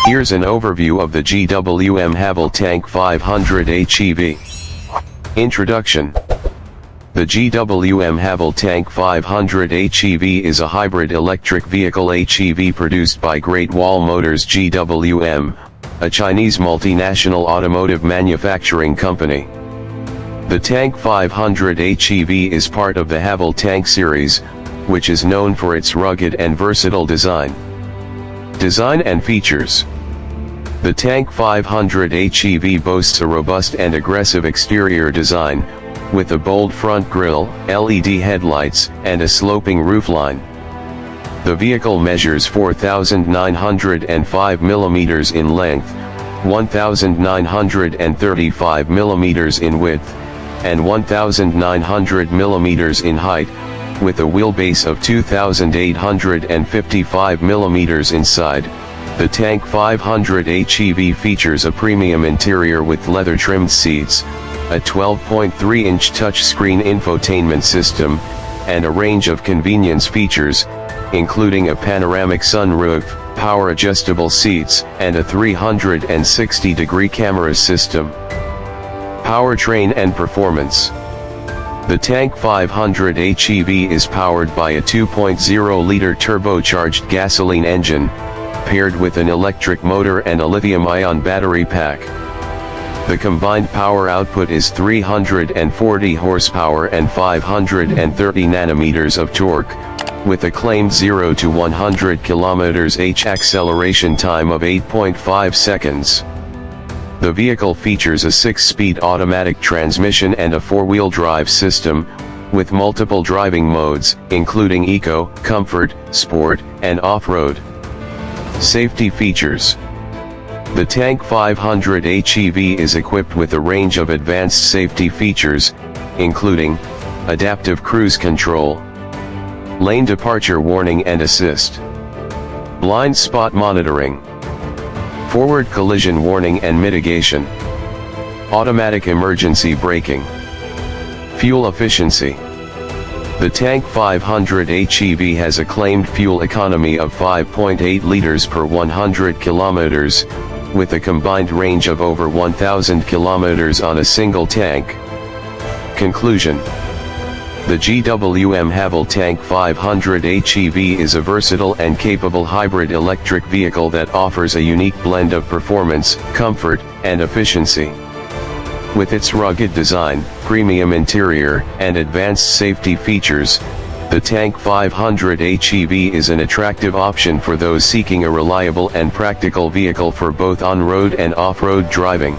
Here's an overview of the GWM Haval Tank 500 HEV. Introduction. The GWM Haval Tank 500 HEV is a hybrid electric vehicle HEV produced by Great Wall Motors GWM, a Chinese multinational automotive manufacturing company. The Tank 500 HEV is part of the Haval Tank series, which is known for its rugged and versatile design. Design and features. The Tank 500 HEV boasts a robust and aggressive exterior design, with a bold front grille, LED headlights, and a sloping roofline. The vehicle measures 4,905 mm in length, 1,935 mm in width, and 1,900 mm in height, with a wheelbase of 2,855 mm inside. The Tank 500 HEV features a premium interior with leather-trimmed seats, a 12.3-inch touchscreen infotainment system, and a range of convenience features, including a panoramic sunroof, power-adjustable seats, and a 360-degree camera system. Powertrain and performance. The Tank 500 HEV is powered by a 2.0-liter turbocharged gasoline engine, paired with an electric motor and a lithium-ion battery pack. The combined power output is 340 horsepower and 530 nanometers of torque, with a claimed 0 to 100 km/h acceleration time of 8.5 seconds. The vehicle features a 6-speed automatic transmission and a 4-wheel drive system, with multiple driving modes, including Eco, Comfort, Sport, and Off-Road. Safety features. The Tank 500 HEV is equipped with a range of advanced safety features, including adaptive cruise control, lane departure warning and assist, blind spot monitoring, forward collision warning and mitigation, automatic emergency braking. Fuel efficiency. The Tank 500 HEV has a claimed fuel economy of 5.8 liters per 100 kilometers, with a combined range of over 1,000 kilometers on a single tank. Conclusion. The GWM Haval Tank 500 HEV is a versatile and capable hybrid electric vehicle that offers a unique blend of performance, comfort, and efficiency. With its rugged design, premium interior, and advanced safety features, the Tank 500 HEV is an attractive option for those seeking a reliable and practical vehicle for both on-road and off-road driving.